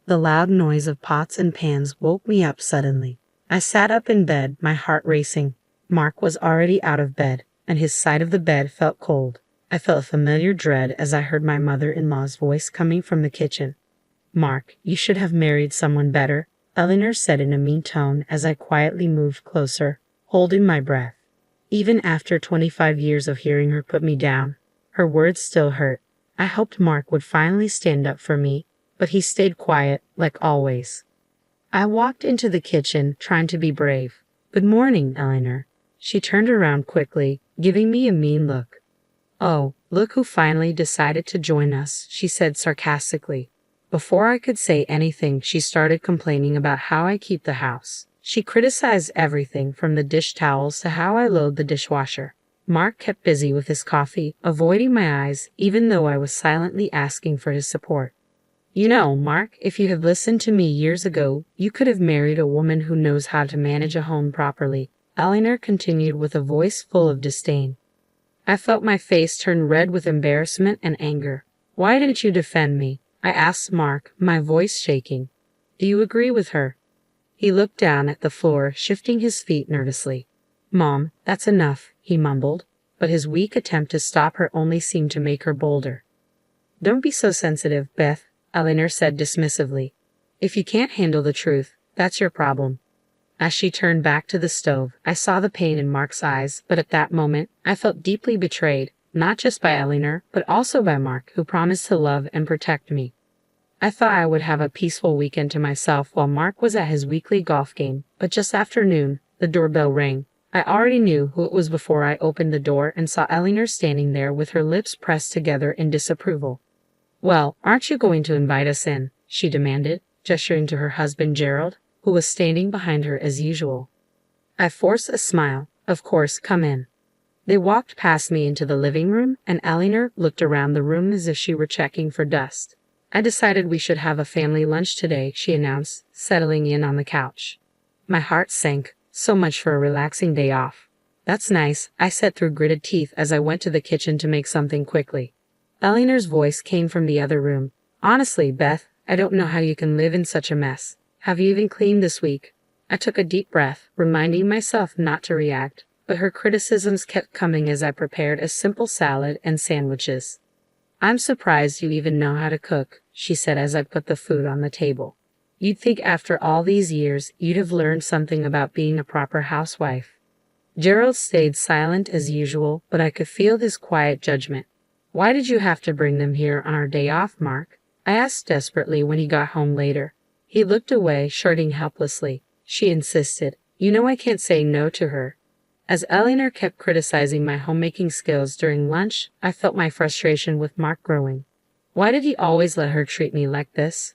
The loud noise of pots and pans woke me up suddenly. I sat up in bed, my heart racing. Mark was already out of bed, and his side of the bed felt cold. I felt a familiar dread as I heard my mother-in-law's voice coming from the kitchen. "Mark, you should have married someone better," Eleanor said in a mean tone as I quietly moved closer, holding my breath. Even after 25 years of hearing her put me down, her words still hurt. I hoped Mark would finally stand up for me, but he stayed quiet, like always. I walked into the kitchen, trying to be brave. "Good morning, Eleanor." She turned around quickly, giving me a mean look. "Oh, look who finally decided to join us," she said sarcastically. Before I could say anything, she started complaining about how I keep the house. She criticized everything from the dish towels to how I load the dishwasher. Mark kept busy with his coffee, avoiding my eyes, even though I was silently asking for his support. "You know, Mark, if you had listened to me years ago, you could have married a woman who knows how to manage a home properly," Eleanor continued with a voice full of disdain. I felt my face turn red with embarrassment and anger. "Why didn't you defend me?" I asked Mark, my voice shaking. "Do you agree with her?" He looked down at the floor, shifting his feet nervously. "Mom, that's enough," he mumbled, but his weak attempt to stop her only seemed to make her bolder. "Don't be so sensitive, Beth," Eleanor said dismissively. "If you can't handle the truth, that's your problem." As she turned back to the stove, I saw the pain in Mark's eyes, but at that moment, I felt deeply betrayed, not just by Eleanor, but also by Mark, who promised to love and protect me. I thought I would have a peaceful weekend to myself while Mark was at his weekly golf game, but just after noon, the doorbell rang. I already knew who it was before I opened the door and saw Eleanor standing there with her lips pressed together in disapproval. "Well, aren't you going to invite us in?" she demanded, gesturing to her husband Gerald, who was standing behind her as usual. I forced a smile. "Of course, come in." They walked past me into the living room, and Eleanor looked around the room as if she were checking for dust. "I decided we should have a family lunch today," she announced, settling in on the couch. My heart sank. So much for a relaxing day off. "That's nice," I said through gritted teeth as I went to the kitchen to make something quickly. Eleanor's voice came from the other room. "Honestly, Beth, I don't know how you can live in such a mess. Have you even cleaned this week?" I took a deep breath, reminding myself not to react, but her criticisms kept coming as I prepared a simple salad and sandwiches. "I'm surprised you even know how to cook," she said as I put the food on the table. "You'd think after all these years, you'd have learned something about being a proper housewife." Gerald stayed silent as usual, but I could feel his quiet judgment. "Why did you have to bring them here on our day off, Mark?" I asked desperately when he got home later. He looked away, shirting helplessly. She insisted. "You know I can't say no to her." As Eleanor kept criticizing my homemaking skills during lunch, I felt my frustration with Mark growing. Why did he always let her treat me like this?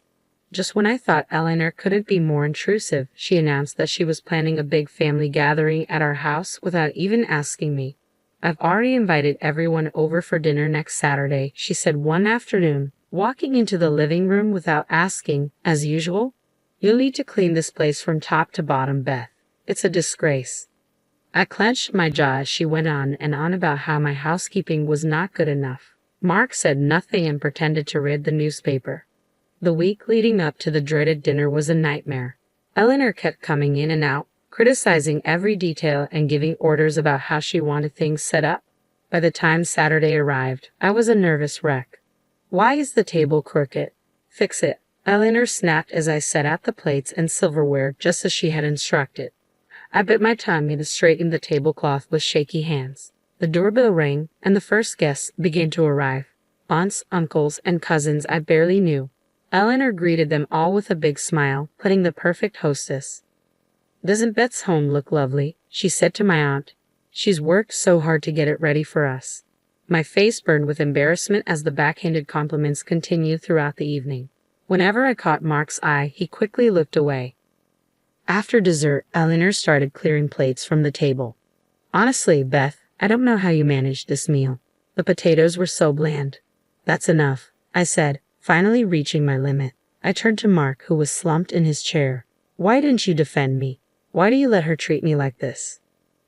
Just when I thought Eleanor couldn't be more intrusive, she announced that she was planning a big family gathering at our house without even asking me. "I've already invited everyone over for dinner next Saturday," she said one afternoon, walking into the living room without asking, as usual. "You'll need to clean this place from top to bottom, Beth. It's a disgrace." I clenched my jaw as she went on and on about how my housekeeping was not good enough. Mark said nothing and pretended to read the newspaper. The week leading up to the dreaded dinner was a nightmare. Eleanor kept coming in and out, criticizing every detail and giving orders about how she wanted things set up. By the time Saturday arrived, I was a nervous wreck. "Why is the table crooked?" "Fix it," Eleanor snapped as I set out the plates and silverware just as she had instructed. I bit my tongue and straightened the tablecloth with shaky hands. The doorbell rang, and the first guests began to arrive. Aunts, uncles, and cousins I barely knew. Eleanor greeted them all with a big smile, playing the perfect hostess. "Doesn't Beth's home look lovely?" she said to my aunt. "She's worked so hard to get it ready for us." My face burned with embarrassment as the backhanded compliments continued throughout the evening. Whenever I caught Mark's eye, he quickly looked away. After dessert, Eleanor started clearing plates from the table. "Honestly, Beth, I don't know how you managed this meal. The potatoes were so bland." "That's enough," I said, finally reaching my limit. I turned to Mark, who was slumped in his chair. "Why didn't you defend me? Why do you let her treat me like this?"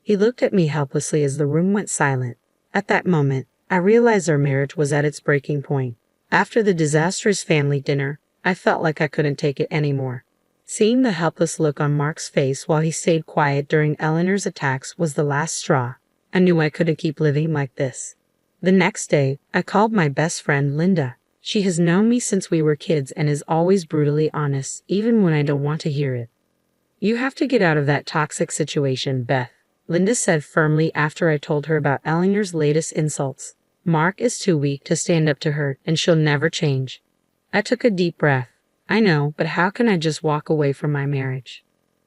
He looked at me helplessly as the room went silent. At that moment, I realized our marriage was at its breaking point. After the disastrous family dinner, I felt like I couldn't take it anymore. Seeing the helpless look on Mark's face while he stayed quiet during Eleanor's attacks was the last straw. I knew I couldn't keep living like this. The next day, I called my best friend Linda. She has known me since we were kids and is always brutally honest, even when I don't want to hear it. "You have to get out of that toxic situation, Beth," Linda said firmly after I told her about Eleanor's latest insults. "Mark is too weak to stand up to her, and she'll never change." I took a deep breath. "I know, but how can I just walk away from my marriage?"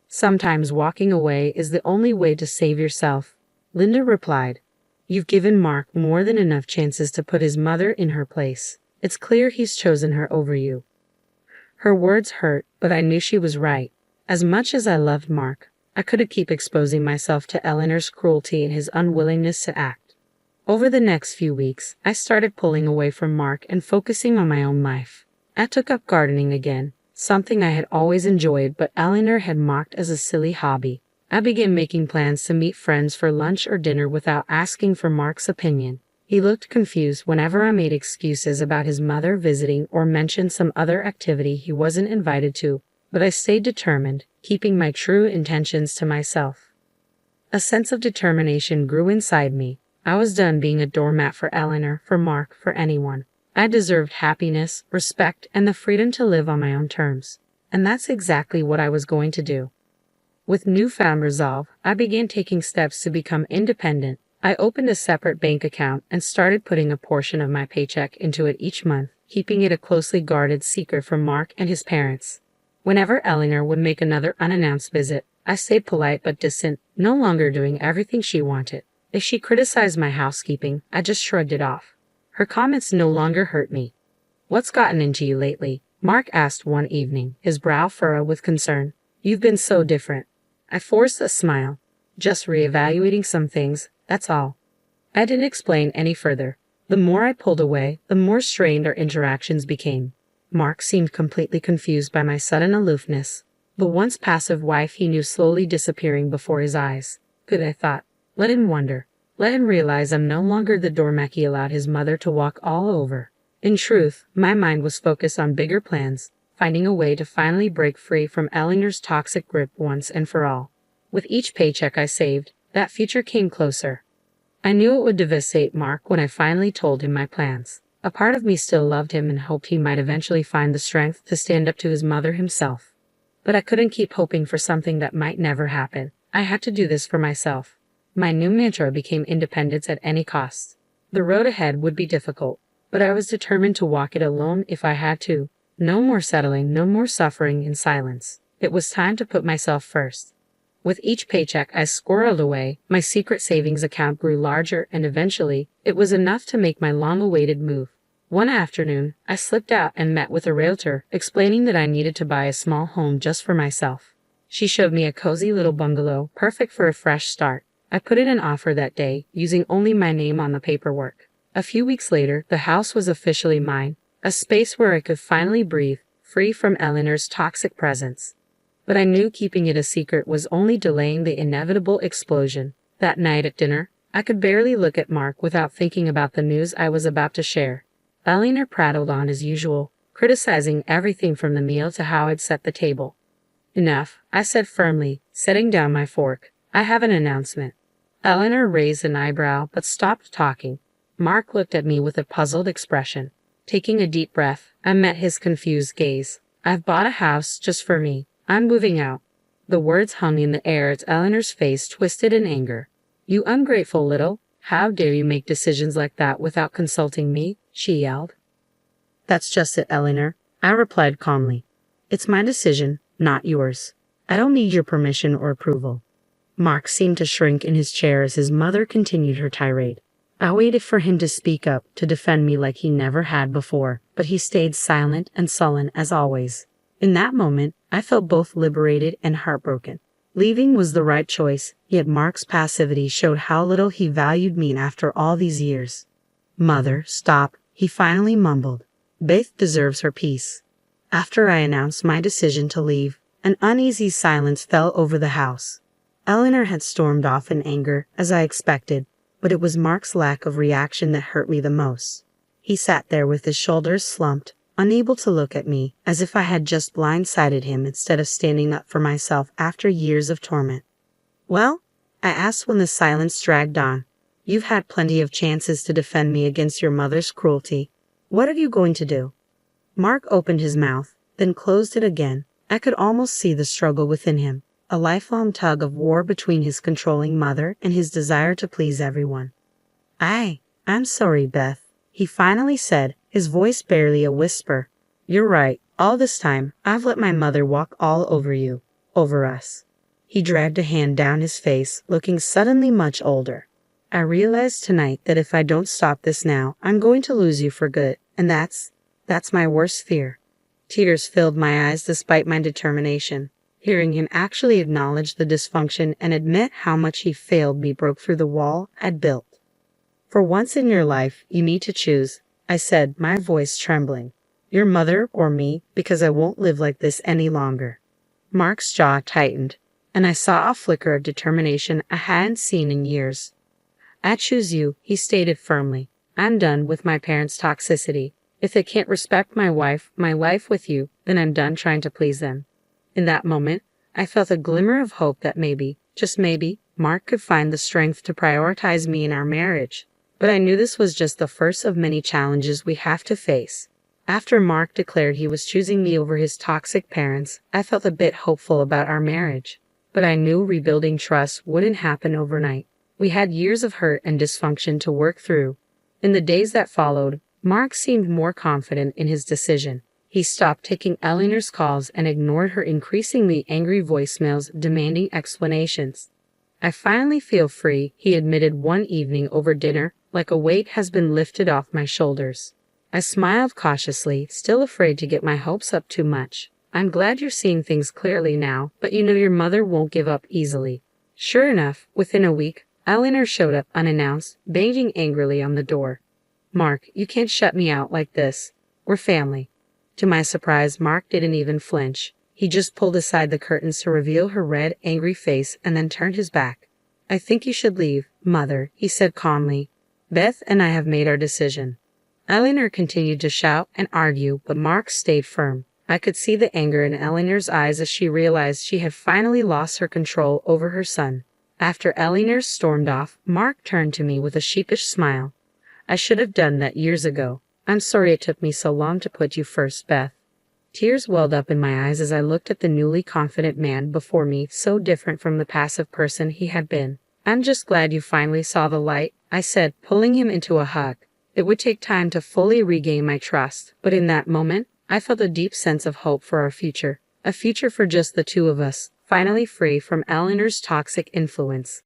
"Sometimes walking away is the only way to save yourself," Linda replied. "You've given Mark more than enough chances to put his mother in her place. It's clear he's chosen her over you." Her words hurt, but I knew she was right. As much as I loved Mark, I couldn't keep exposing myself to Eleanor's cruelty and his unwillingness to act. Over the next few weeks, I started pulling away from Mark and focusing on my own life. I took up gardening again, something I had always enjoyed but Eleanor had mocked as a silly hobby. I began making plans to meet friends for lunch or dinner without asking for Mark's opinion. He looked confused whenever I made excuses about his mother visiting or mentioned some other activity he wasn't invited to, but I stayed determined, keeping my true intentions to myself. A sense of determination grew inside me. I was done being a doormat for Eleanor, for Mark, for anyone. I deserved happiness, respect, and the freedom to live on my own terms. And that's exactly what I was going to do. With newfound resolve, I began taking steps to become independent. I opened a separate bank account and started putting a portion of my paycheck into it each month, keeping it a closely guarded secret from Mark and his parents. Whenever Eleanor would make another unannounced visit, I stayed polite but distant, no longer doing everything she wanted. If she criticized my housekeeping, I just shrugged it off. Her comments no longer hurt me. "What's gotten into you lately?" Mark asked one evening, his brow furrowed with concern. "You've been so different." I forced a smile. "Just reevaluating some things, that's all." I didn't explain any further. The more I pulled away, the more strained our interactions became. Mark seemed completely confused by my sudden aloofness. The once passive wife he knew slowly disappearing before his eyes. Good, I thought. Let him wonder. Let him realize I'm no longer the doormat he allowed his mother to walk all over. In truth, my mind was focused on bigger plans, finding a way to finally break free from Eleanor's toxic grip once and for all. With each paycheck I saved, that future came closer. I knew it would devastate Mark when I finally told him my plans. A part of me still loved him and hoped he might eventually find the strength to stand up to his mother himself. But I couldn't keep hoping for something that might never happen. I had to do this for myself. My new mantra became independence at any cost. The road ahead would be difficult, but I was determined to walk it alone if I had to. No more settling, no more suffering in silence. It was time to put myself first. With each paycheck I squirreled away, my secret savings account grew larger and eventually, it was enough to make my long-awaited move. One afternoon, I slipped out and met with a realtor, explaining that I needed to buy a small home just for myself. She showed me a cozy little bungalow, perfect for a fresh start. I put in an offer that day, using only my name on the paperwork. A few weeks later, the house was officially mine, a space where I could finally breathe, free from Eleanor's toxic presence. But I knew keeping it a secret was only delaying the inevitable explosion. That night at dinner, I could barely look at Mark without thinking about the news I was about to share. Eleanor prattled on as usual, criticizing everything from the meal to how I'd set the table. "Enough," I said firmly, setting down my fork. "I have an announcement." Eleanor raised an eyebrow but stopped talking. Mark looked at me with a puzzled expression. Taking a deep breath, I met his confused gaze. "I've bought a house just for me. I'm moving out." The words hung in the air as Eleanor's face twisted in anger. "You ungrateful little, how dare you make decisions like that without consulting me?" she yelled. "That's just it, Eleanor," I replied calmly. "It's my decision, not yours. I don't need your permission or approval." Mark seemed to shrink in his chair as his mother continued her tirade. I waited for him to speak up, to defend me like he never had before, but he stayed silent and sullen as always. In that moment, I felt both liberated and heartbroken. Leaving was the right choice, yet Mark's passivity showed how little he valued me after all these years. "Mother, stop," he finally mumbled. "Beth deserves her peace." After I announced my decision to leave, an uneasy silence fell over the house. Eleanor had stormed off in anger, as I expected, but it was Mark's lack of reaction that hurt me the most. He sat there with his shoulders slumped, unable to look at me, as if I had just blindsided him instead of standing up for myself after years of torment. "Well?" I asked when the silence dragged on. "You've had plenty of chances to defend me against your mother's cruelty. What are you going to do?" Mark opened his mouth, then closed it again. I could almost see the struggle within him, a lifelong tug of war between his controlling mother and his desire to please everyone. I'm sorry, Beth," he finally said, his voice barely a whisper. "You're right. All this time, I've let my mother walk all over you, over us." He dragged a hand down his face, looking suddenly much older. "I realized tonight that if I don't stop this now, I'm going to lose you for good, and that's my worst fear." Tears filled my eyes despite my determination. Hearing him actually acknowledge the dysfunction and admit how much he failed me broke through the wall I'd built. "For once in your life, you need to choose," I said, my voice trembling. "Your mother or me, because I won't live like this any longer." Mark's jaw tightened, and I saw a flicker of determination I hadn't seen in years. "I choose you," he stated firmly. "I'm done with my parents' toxicity. If they can't respect my life with you, then I'm done trying to please them." In that moment, I felt a glimmer of hope that maybe, just maybe, Mark could find the strength to prioritize me in our marriage. But I knew this was just the first of many challenges we have to face. After Mark declared he was choosing me over his toxic parents, I felt a bit hopeful about our marriage. But I knew rebuilding trust wouldn't happen overnight. We had years of hurt and dysfunction to work through. In the days that followed, Mark seemed more confident in his decision. He stopped taking Eleanor's calls and ignored her increasingly angry voicemails demanding explanations. "I finally feel free," he admitted one evening over dinner, "like a weight has been lifted off my shoulders." I smiled cautiously, still afraid to get my hopes up too much. "I'm glad you're seeing things clearly now, but you know your mother won't give up easily." Sure enough, within a week, Eleanor showed up unannounced, banging angrily on the door. "Mark, you can't shut me out like this. We're family." To my surprise, Mark didn't even flinch. He just pulled aside the curtains to reveal her red, angry face and then turned his back. "I think you should leave, Mother," he said calmly. "Beth and I have made our decision." Eleanor continued to shout and argue, but Mark stayed firm. I could see the anger in Eleanor's eyes as she realized she had finally lost her control over her son. After Eleanor stormed off, Mark turned to me with a sheepish smile. "I should have done that years ago. I'm sorry it took me so long to put you first, Beth." Tears welled up in my eyes as I looked at the newly confident man before me, so different from the passive person he had been. "I'm just glad you finally saw the light," I said, pulling him into a hug. It would take time to fully regain my trust, but in that moment, I felt a deep sense of hope for our future. A future for just the two of us, finally free from Eleanor's toxic influence.